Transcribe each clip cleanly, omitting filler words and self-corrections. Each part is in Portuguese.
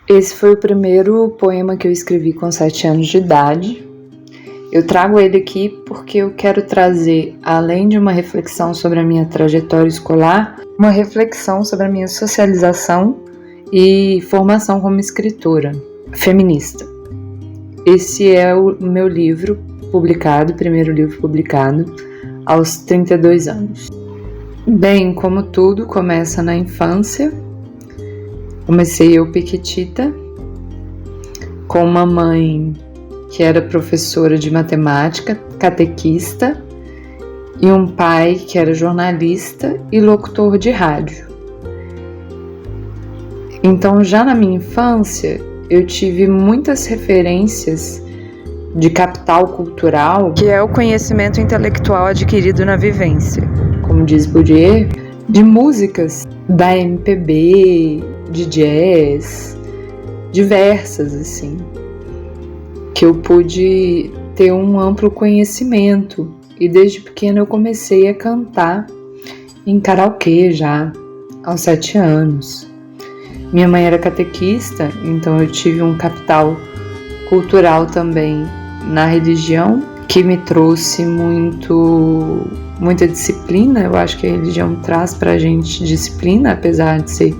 Esse foi o primeiro poema que eu escrevi com 7 anos de idade. Eu trago ele aqui porque eu quero trazer, além de uma reflexão sobre a minha trajetória escolar, uma reflexão sobre a minha socialização e formação como escritora feminista. Esse é o meu livro publicado, primeiro livro publicado, aos 32 anos. Bem, como tudo começa na infância, comecei eu pequitita, com uma mãe que era professora de matemática, catequista, e um pai que era jornalista e locutor de rádio. Então, já na minha infância, eu tive muitas referências de capital cultural, que é o conhecimento intelectual adquirido na vivência, como diz Bourdieu, de músicas da MPB, de jazz, diversas assim, que eu pude ter um amplo conhecimento, e desde pequena eu comecei a cantar em karaokê já, aos 7 anos. Minha mãe era catequista, então eu tive um capital cultural também na religião, que me trouxe muita disciplina. Eu acho que a religião traz pra gente disciplina, apesar de ser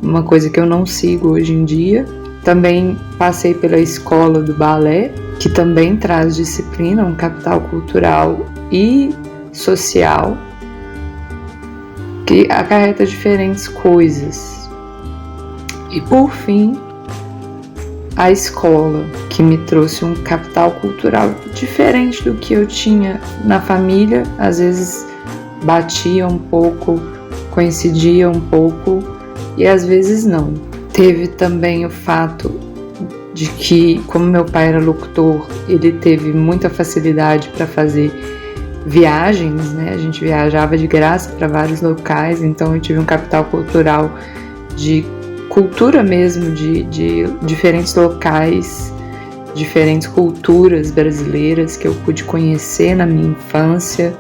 uma coisa que eu não sigo hoje em dia. Também passei pela escola do balé, que também traz disciplina, um capital cultural e social, que acarreta diferentes coisas. E por fim, a escola, que me trouxe um capital cultural diferente do que eu tinha na família. Às vezes batia um pouco, coincidia um pouco, e às vezes não. Teve também o fato de que, como meu pai era locutor, ele teve muita facilidade para fazer viagens, né? A gente viajava de graça para vários locais, então eu tive um capital cultural de cultura mesmo, de diferentes locais, diferentes culturas brasileiras que eu pude conhecer na minha infância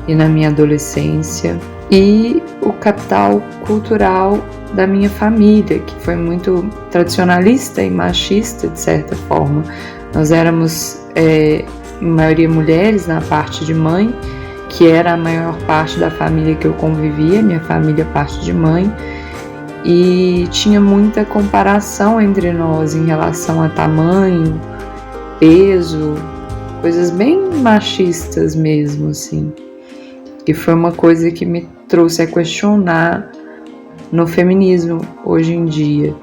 e na minha adolescência. E o capital cultural da minha família, que foi muito tradicionalista e machista, de certa forma. Nós éramos, em maioria, mulheres na parte de mãe, que era a maior parte da família que eu convivia, minha família parte de mãe, e tinha muita comparação entre nós em relação a tamanho, peso, coisas bem machistas mesmo, assim. E foi uma coisa que me trouxe a questionar no feminismo hoje em dia,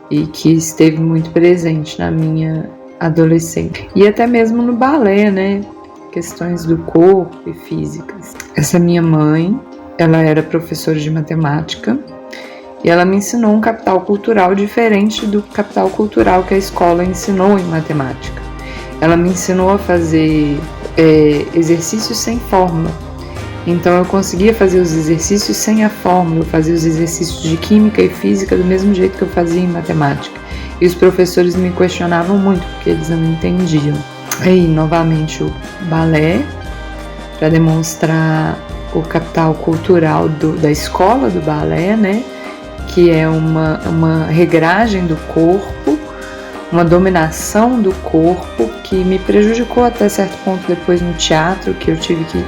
e que esteve muito presente na minha adolescência. E até mesmo no balé, né? Questões do corpo e físicas. Essa minha mãe, ela era professora de matemática, e ela me ensinou um capital cultural diferente do capital cultural que a escola ensinou em matemática. Ela me ensinou a fazer exercícios sem fórmula. Então eu conseguia fazer os exercícios sem a fórmula, eu fazia os exercícios de química e física do mesmo jeito que eu fazia em matemática. E os professores me questionavam muito, porque eles não entendiam. Aí, novamente, o balé, para demonstrar o capital cultural da escola do balé, né? Que é uma regragem do corpo, uma dominação do corpo, que me prejudicou até certo ponto depois no teatro, que eu tive que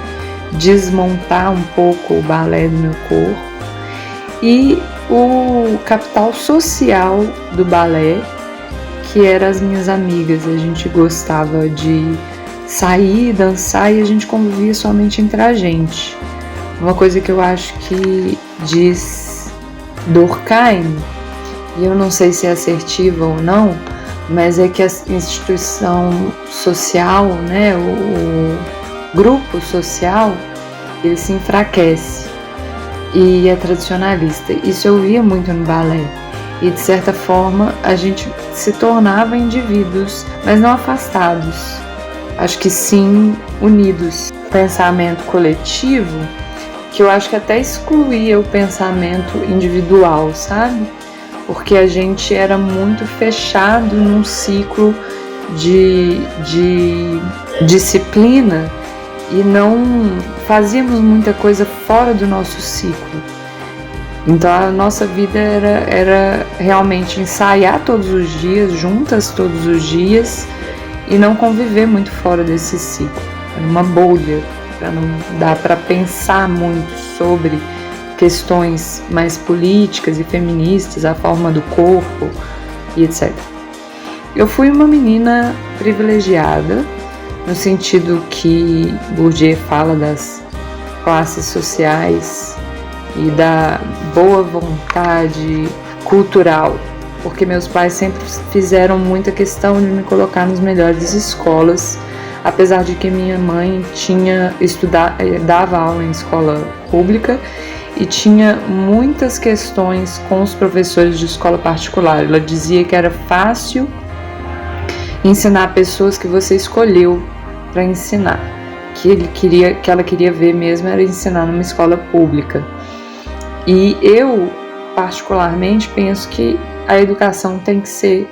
desmontar um pouco o balé do meu corpo. E o capital social do balé, que eram as minhas amigas. A gente gostava de sair, dançar, e a gente convivia somente entre a gente. Uma coisa que eu acho que diz Durkheim, e eu não sei se é assertiva ou não, mas é que a instituição social, né, o grupo social, ele se enfraquece e é tradicionalista. Isso eu via muito no balé, e de certa forma a gente se tornava indivíduos, mas não afastados, acho que sim unidos. Pensamento coletivo, que eu acho que até excluía o pensamento individual, sabe? Porque a gente era muito fechado num ciclo de disciplina e não fazíamos muita coisa fora do nosso ciclo. Então a nossa vida era realmente ensaiar todos os dias, juntas todos os dias, e não conviver muito fora desse ciclo. Era uma bolha, para não dar para pensar muito sobre questões mais políticas e feministas, a forma do corpo e etc. Eu fui uma menina privilegiada, no sentido que Bourdieu fala das classes sociais e da boa vontade cultural, porque meus pais sempre fizeram muita questão de me colocar nas melhores escolas, apesar de que minha mãe dava aula em escola pública e tinha muitas questões com os professores de escola particular. Ela dizia que era fácil ensinar pessoas que você escolheu para ensinar, que ela queria ver mesmo era ensinar numa escola pública. E eu, particularmente, penso que a educação tem que ser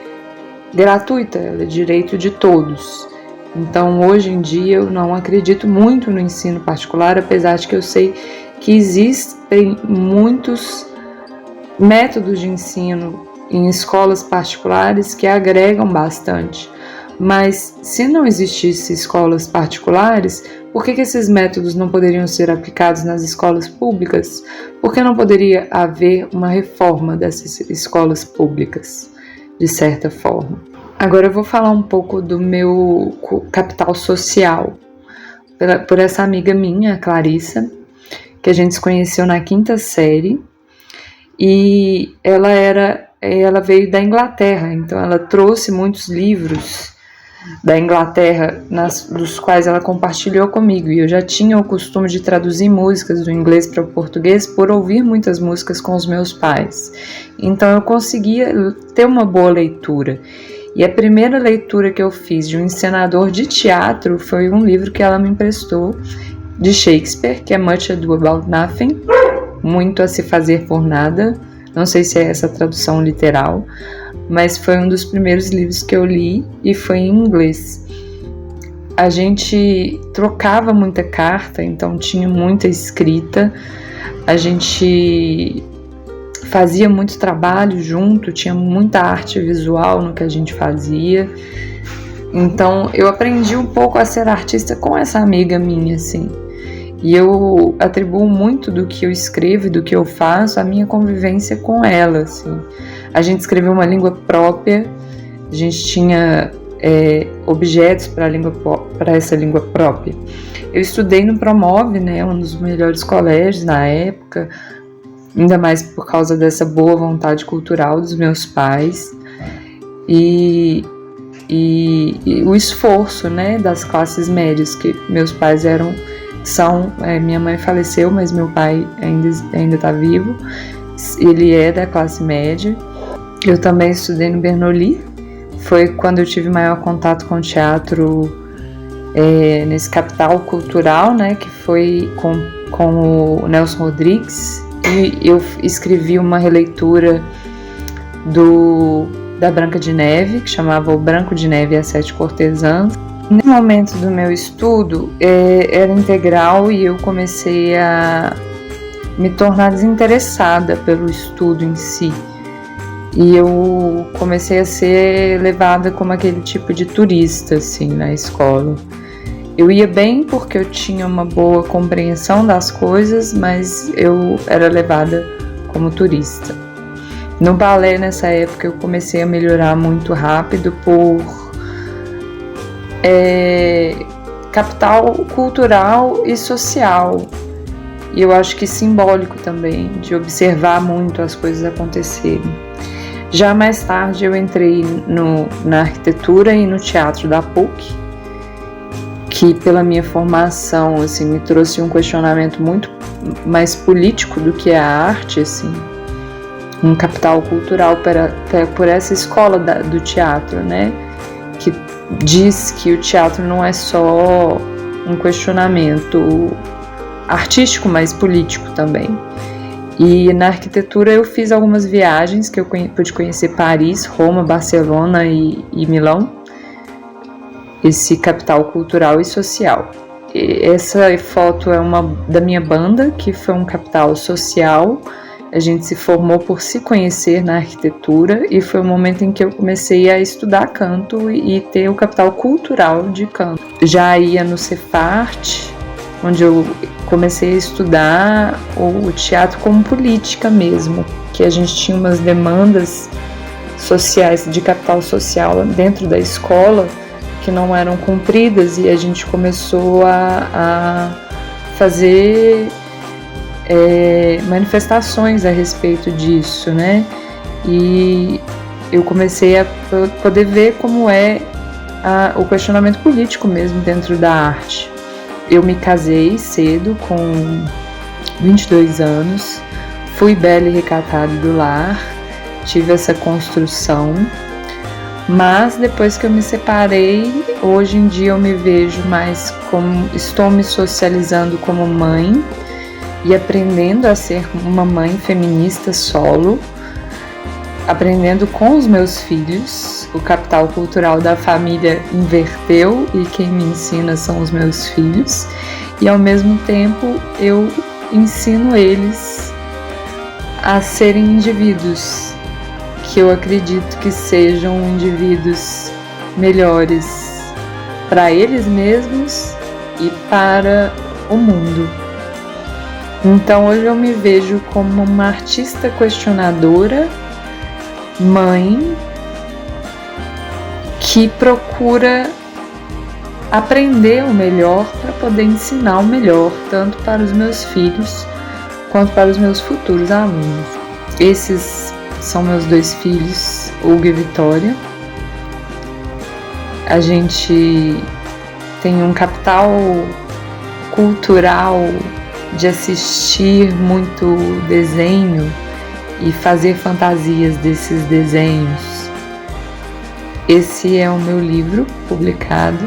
gratuita, ela é direito de todos. Então, hoje em dia, eu não acredito muito no ensino particular, apesar de que eu sei que existem muitos métodos de ensino em escolas particulares que agregam bastante. Mas se não existisse escolas particulares, por que esses métodos não poderiam ser aplicados nas escolas públicas? Por que não poderia haver uma reforma dessas escolas públicas, de certa forma? Agora eu vou falar um pouco do meu capital social, por essa amiga minha, a Clarissa, que a gente se conheceu na 5ª série, e ela veio da Inglaterra, então ela trouxe muitos livros da Inglaterra, dos quais ela compartilhou comigo, e eu já tinha o costume de traduzir músicas do inglês para o português por ouvir muitas músicas com os meus pais, então eu conseguia ter uma boa leitura. E a primeira leitura que eu fiz de um encenador de teatro foi um livro que ela me emprestou, de Shakespeare, que é Much Ado About Nothing, Muito a se fazer por nada. Não sei se é essa tradução literal, mas foi um dos primeiros livros que eu li e foi em inglês. A gente trocava muita carta, então tinha muita escrita, a gente fazia muito trabalho junto, tinha muita arte visual no que a gente fazia. Então eu aprendi um pouco a ser artista com essa amiga minha, assim. E eu atribuo muito do que eu escrevo e do que eu faço à minha convivência com ela, assim. A gente escreveu uma língua própria, a gente tinha objetos para essa língua própria. Eu estudei no Promove, né, um dos melhores colégios na época, ainda mais por causa dessa boa vontade cultural dos meus pais e o esforço, né, das classes médias, que meus pais são, minha mãe faleceu, mas meu pai ainda está vivo, ele é da classe média. Eu também estudei no Bernoulli, foi quando eu tive maior contato com o teatro, nesse capital cultural, né, que foi com o Nelson Rodrigues, e eu escrevi uma releitura da Branca de Neve, que chamava O Branco de Neve e as Sete Cortesãs. No momento do meu estudo, era integral e eu comecei a me tornar desinteressada pelo estudo em si. E eu comecei a ser levada como aquele tipo de turista, assim, na escola. Eu ia bem porque eu tinha uma boa compreensão das coisas, mas eu era levada como turista. No balé, nessa época, eu comecei a melhorar muito rápido por capital cultural e social. E eu acho que simbólico também, de observar muito as coisas acontecerem. Já mais tarde eu entrei na arquitetura e no teatro da PUC, que pela minha formação, assim, me trouxe um questionamento muito mais político do que a arte, assim, um capital cultural por essa escola do teatro, né, que diz que o teatro não é só um questionamento artístico, mas político também. E na arquitetura eu fiz algumas viagens que eu pude conhecer Paris, Roma, Barcelona e Milão, esse capital cultural e social. E essa foto é uma da minha banda, que foi um capital social, A gente se formou por se conhecer na arquitetura e foi o momento em que eu comecei a estudar canto e ter o capital cultural de canto. Já ia no Cefart, onde eu comecei a estudar o teatro como política mesmo, que a gente tinha umas demandas sociais, de capital social dentro da escola, que não eram cumpridas, e a gente começou a fazer manifestações a respeito disso, né? E eu comecei a poder ver como é o questionamento político mesmo dentro da arte. Eu me casei cedo, com 22 anos, fui bela e recatada do lar, tive essa construção, mas depois que eu me separei, hoje em dia eu me vejo mais como, estou me socializando como mãe e aprendendo a ser uma mãe feminista solo, aprendendo com os meus filhos. O capital cultural da família inverteu e quem me ensina são os meus filhos, e ao mesmo tempo eu ensino eles a serem indivíduos que eu acredito que sejam indivíduos melhores para eles mesmos e para o mundo. Então hoje eu me vejo como uma artista questionadora, mãe, que procura aprender o melhor para poder ensinar o melhor, tanto para os meus filhos quanto para os meus futuros alunos. Esses são meus 2 filhos, Hugo e Vitória. A gente tem um capital cultural de assistir muito desenho e fazer fantasias desses desenhos. Esse é o meu livro publicado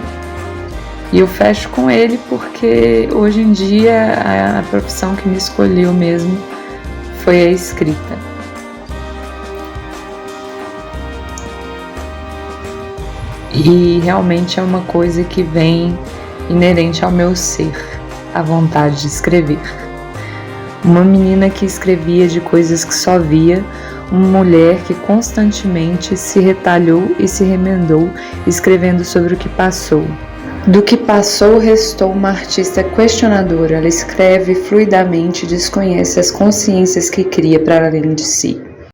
e eu fecho com ele porque hoje em dia a profissão que me escolheu mesmo foi a escrita. E realmente é uma coisa que vem inerente ao meu ser, a vontade de escrever. Uma menina que escrevia de coisas que só via, uma mulher que constantemente se retalhou e se remendou, escrevendo sobre o que passou. Do que passou, restou uma artista questionadora. Ela escreve fluidamente e desconhece as consciências que cria para além de si.